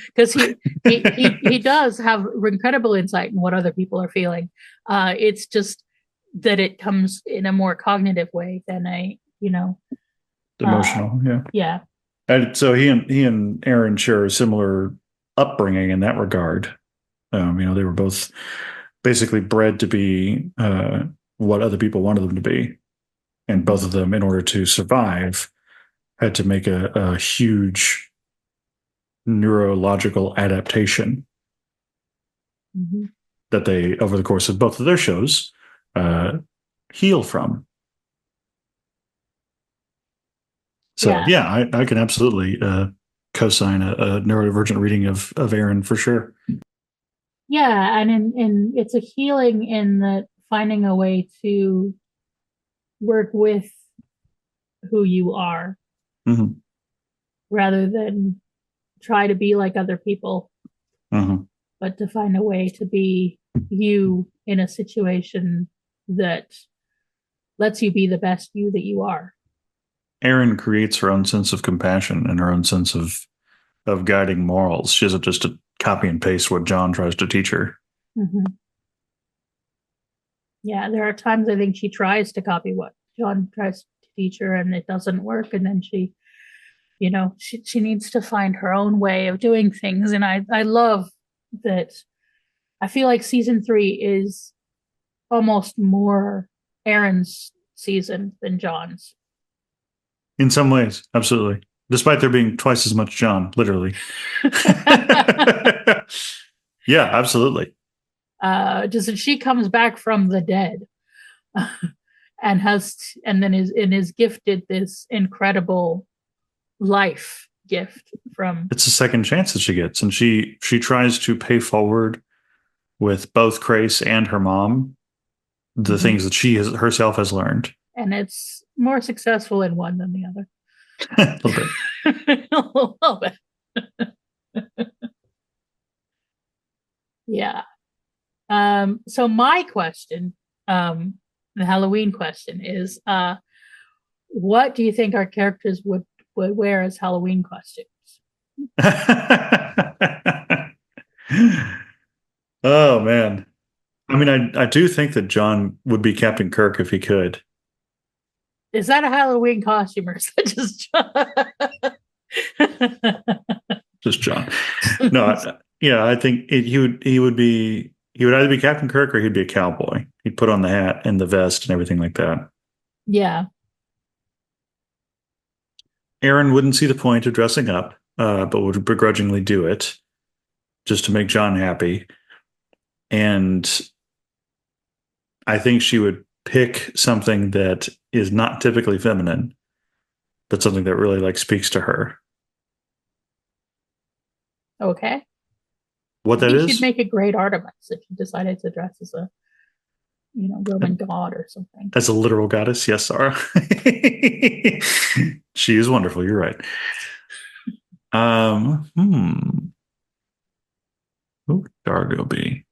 Because he does have incredible insight in what other people are feeling. It's just that it comes in a more cognitive way than a emotional. Yeah. And so he and Aaron share a similar upbringing in that regard. They were both basically bred to be what other people wanted them to be, and both of them, in order to survive, had to make a huge neurological adaptation that they, over the course of both of their shows, heal from. So yeah, I can absolutely co-sign a neurodivergent reading of Aaron for sure. Yeah, and it's a healing in that finding a way to work with who you are, rather than try to be like other people, but to find a way to be you in a situation that lets you be the best you that you are. Erin creates her own sense of compassion and her own sense of guiding morals. She doesn't just copy and paste what John tries to teach her. Mm-hmm. Yeah, there are times I think she tries to copy what John tries to teach her and it doesn't work. And then she needs to find her own way of doing things. And I love that. I feel like season 3 is almost more Erin's season than John's. In some ways, absolutely. Despite there being twice as much John, literally. Yeah, absolutely. Just that she comes back from the dead and then is gifted this incredible life gift from. It's a second chance that she gets, and she tries to pay forward with both Grace and her mom the things that she herself has learned. And it's more successful in one than the other. A little bit. A little bit. Yeah. So my question, the Halloween question is, what do you think our characters would wear as Halloween costumes? Oh man. I mean, I do think that John would be Captain Kirk if he could. Is that a Halloween costume or is that just John? Just John. No, yeah, I think he would either be Captain Kirk or he'd be a cowboy. He'd put on the hat and the vest and everything like that. Yeah. Erin wouldn't see the point of dressing up, but would begrudgingly do it just to make John happy. And I think she would pick something that is not typically feminine, but something that really like speaks to her. Okay. What that is? She'd make a great Artemis if she decided to dress as a Roman god or something. As a literal goddess, yes, Sara. She is wonderful. You're right. Who would Dargo be?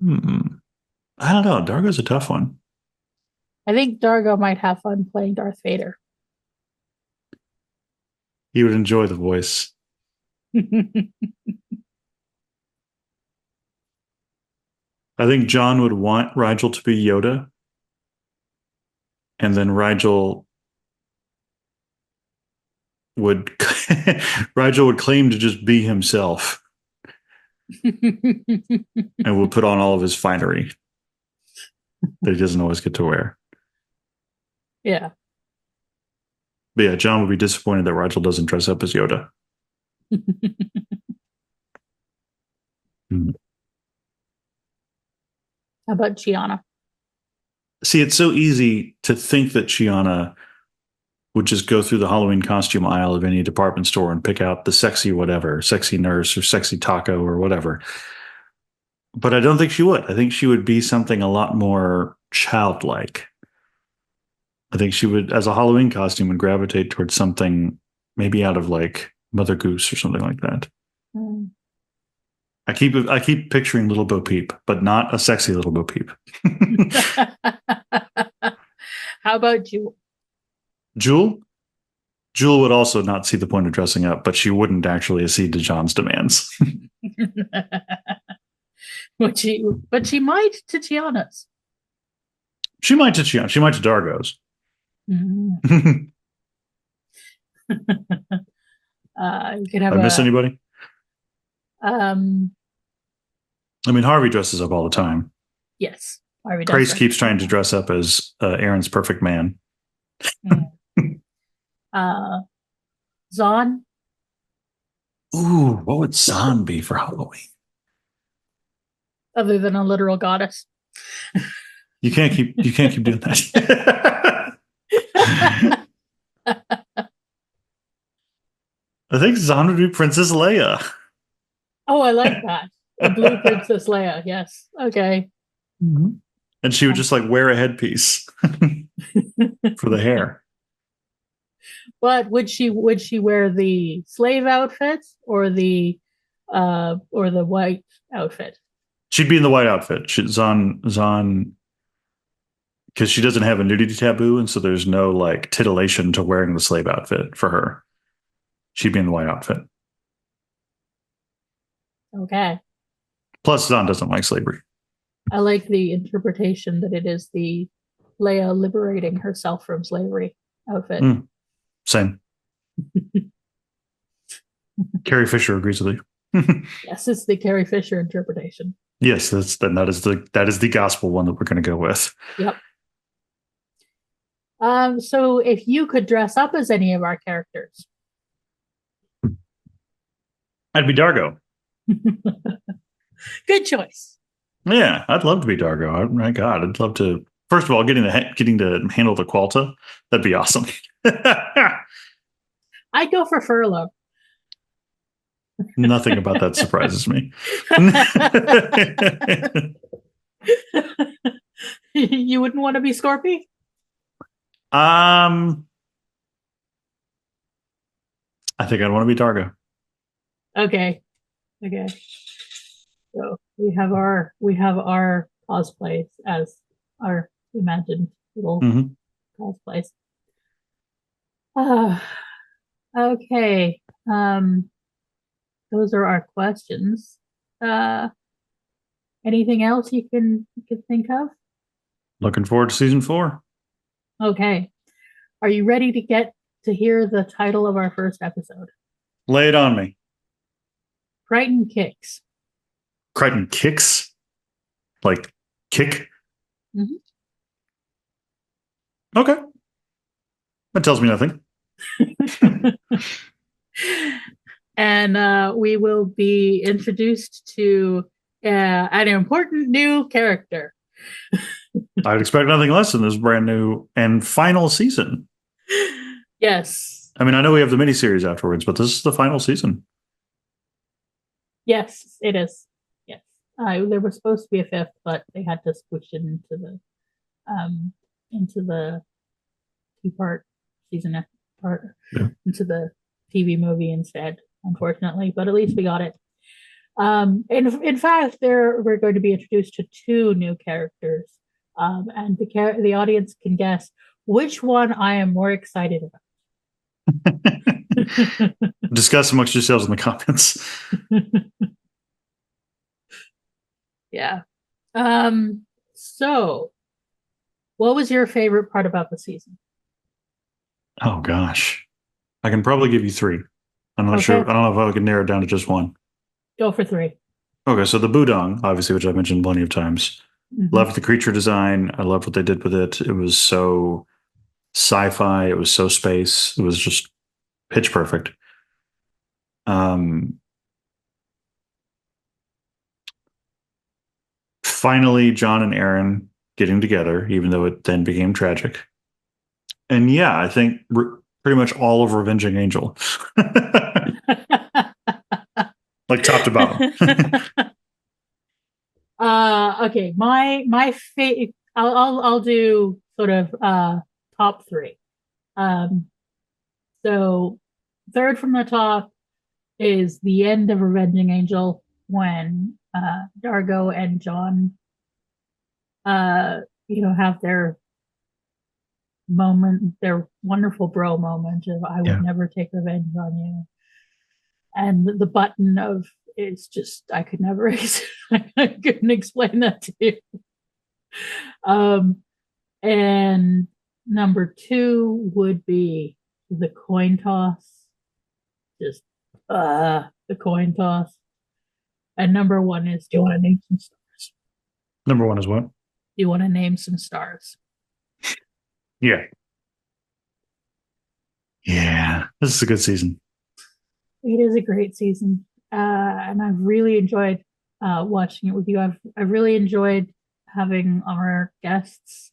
I don't know. Dargo's a tough one. I think Dargo might have fun playing Darth Vader. He would enjoy the voice. I think John would want Rigel to be Yoda. And then Rigel would claim to just be himself. And would put on all of his finery that he doesn't always get to wear. Yeah. But yeah, John would be disappointed that Rigel doesn't dress up as Yoda. How about Chiana? See, it's so easy to think that Chiana would just go through the Halloween costume aisle of any department store and pick out the sexy whatever, sexy nurse or sexy taco or whatever. But I don't think she would. I think she would be something a lot more childlike. I think she would, as a Halloween costume, would gravitate towards something maybe out of like Mother Goose or something like that. Mm. I keep picturing Little Bo Peep, but not a sexy Little Bo Peep. How about Jewel? Jewel would also not see the point of dressing up, but she wouldn't actually accede to John's demands. But she might to Gianna's. She might to Gianna. She might to Dargo's. Mm-hmm. You could have I miss anybody? I mean, Harvey dresses up all the time. Yes. Harvey does. Grace keeps trying to dress up as Erin's perfect man. Zahn. Ooh, what would Zahn be for Halloween? Other than a literal goddess. You can't keep doing that. I think Zahn would be Princess Leia. Oh, I like that. The blue Princess Leia. Yes. Okay. Mm-hmm. And she would just like wear a headpiece for the hair. But would she wear the slave outfit or the white outfit? She'd be in the white outfit. Zahn because she doesn't have a nudity taboo, and so there's no like titillation to wearing the slave outfit for her. She'd be in the white outfit. Okay. Plus, Zahn doesn't like slavery. I like the interpretation that it is the Leia liberating herself from slavery outfit. Same. Carrie Fisher agrees with you. Yes, it's the Carrie Fisher interpretation. Yes, that is the gospel one that we're going to go with. Yep. So if you could dress up as any of our characters, I'd be Dargo. good choice. Yeah, I'd love to be Dargo. Oh my God, I'd love to. First of all, getting to handle the Qualta, that'd be awesome. I'd go for Furlough. Nothing about that surprises me. You wouldn't want to be Scorpy? I think I'd want to be Dargo. Okay. So we have our cosplays as our imagined little cosplays. Okay. Those are our questions. Anything else you can think of? Looking forward to season 4. Okay. Are you ready to get to hear the title of our first episode? Lay it on me. Crichton Kicks. Crichton Kicks? Like kick? Mm-hmm. Okay. That tells me nothing. And we will be introduced to an important new character. I'd expect nothing less than this brand new and final season. Yes. I mean, I know we have the miniseries afterwards, but this is the final season. Yes, it is. Yes. There was supposed to be a 5th, but they had to switch it into the 2-part season part, into the TV movie instead, unfortunately. But at least we got it. In fact, we're going to be introduced to 2 new characters, and the audience can guess which one I am more excited about. Discuss amongst yourselves in the comments. Yeah. So, what was your favorite part about the season? Oh gosh, I can probably give you 3. I'm not sure. I don't know if I can narrow it down to just one. Go for 3. Okay, so the Budong, obviously, which I've mentioned plenty of times. Mm-hmm. Loved the creature design. I loved what they did with it. It was so sci-fi. It was so space. It was just pitch perfect. Finally, John and Aaron getting together, even though it then became tragic. And yeah, I think pretty much all of Revenging Angel. Like top to bottom. Okay, my favorite. I'll do sort of top 3. So third from the top is the end of Revenging Angel when Dargo and John have their moment, their wonderful bro moment of I would never take revenge on you. And the button of it's just I could never I couldn't explain that to you. And number 2 would be the coin toss. Just the coin toss. And number 1 is do you want to name some stars? Number 1 is what? Do you want to name some stars? Yeah. Yeah. This is a good season. It is a great season. And I've really enjoyed watching it with you. I've really enjoyed having our guests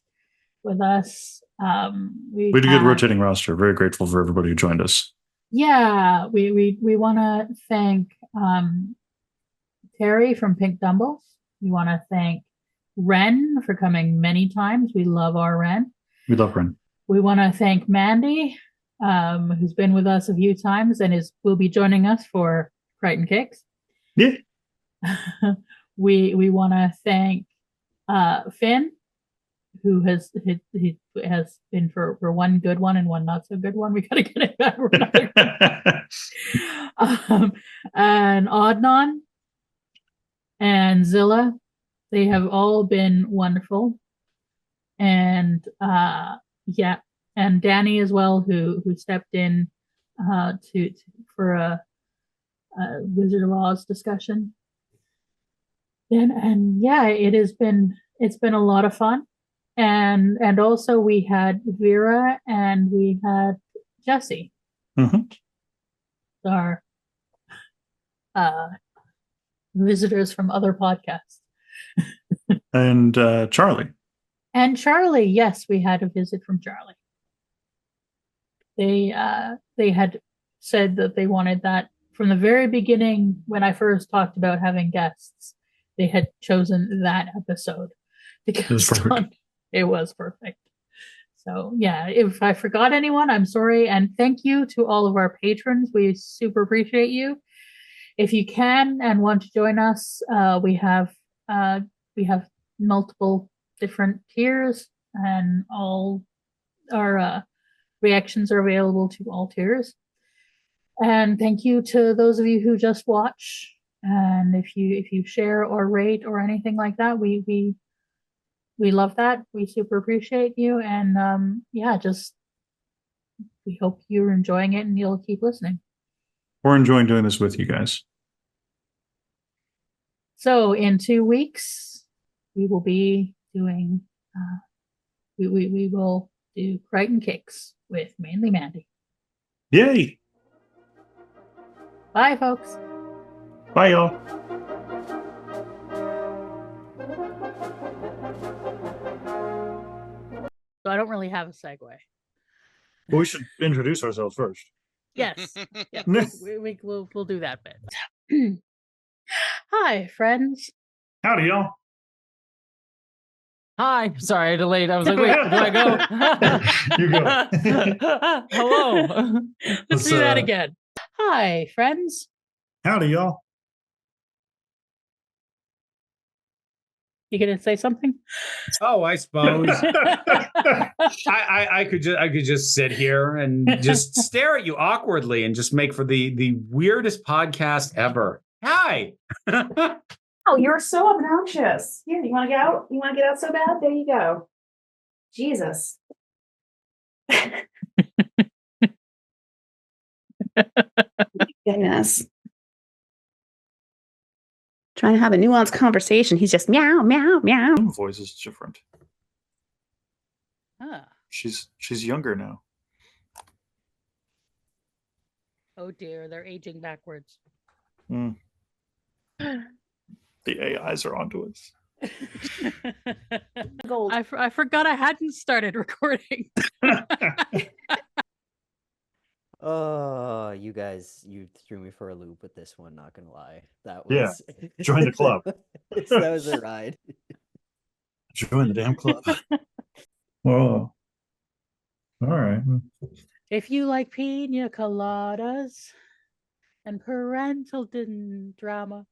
with us. We had a good rotating roster. Very grateful for everybody who joined us. Yeah, we want to thank Terry from Pink Dumbles. We want to thank Ren for coming many times. We love our Ren. We love Ren. We want to thank Mandy, who's been with us a few times and will be joining us for Crichton Kicks. Yeah. We want to thank Finn, who he has been for one good one and one not so good one. We gotta get it back. And Adnan and Zilla, they have all been wonderful. And yeah, and Danny as well, who stepped in to for a Wizard of Oz discussion. And yeah, it's been a lot of fun. And also we had Vera and we had Jesse, our visitors from other podcasts. And Charlie. And Charlie, yes, we had a visit from Charlie. They had said that they wanted that from the very beginning when I first talked about having guests. They had chosen that episode because it was perfect. So yeah, if I forgot anyone, I'm sorry, and thank you to all of our patrons. We super appreciate you. If you can and want to join us, we have multiple different tiers, and all our reactions are available to all tiers. And thank you to those of you who just watch. And if you share or rate or anything like that, we love that. We super appreciate you. And yeah, just we hope you're enjoying it and you'll keep listening. We're enjoying doing this with you guys. So in 2 weeks, we will be doing we will do Crichton Cakes with mainly Mandy. Yay! Bye, folks. Bye, y'all. So I don't really have a segue. Well, we should introduce ourselves first. Yes. Yeah, we'll do that bit. Hi, friends. Howdy, y'all. Hi. Sorry, I delayed. I was like, wait, do I go? You go. Hello. Let's do that again. Hi, friends. Howdy, y'all. You gonna say something? Oh, I suppose. I could just sit here and just stare at you awkwardly and just make for the weirdest podcast ever. Hi. Oh, you're so obnoxious. Here, you want to get out? You want to get out so bad? There you go. Jesus. Goodness. Trying to have a nuanced conversation. He's just meow, meow, meow. Her voice is different. Ah. She's younger now. Oh dear, they're aging backwards. Mm. The AIs are onto us. Gold. I forgot I hadn't started recording. Oh, you guys, you threw me for a loop with this one, not gonna lie. That Yeah. was Join the club. That was a ride. Join the damn club. Whoa. All right. If you like pina coladas and parental drama,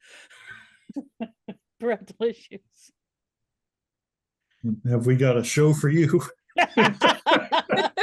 parental issues. Have we got a show for you?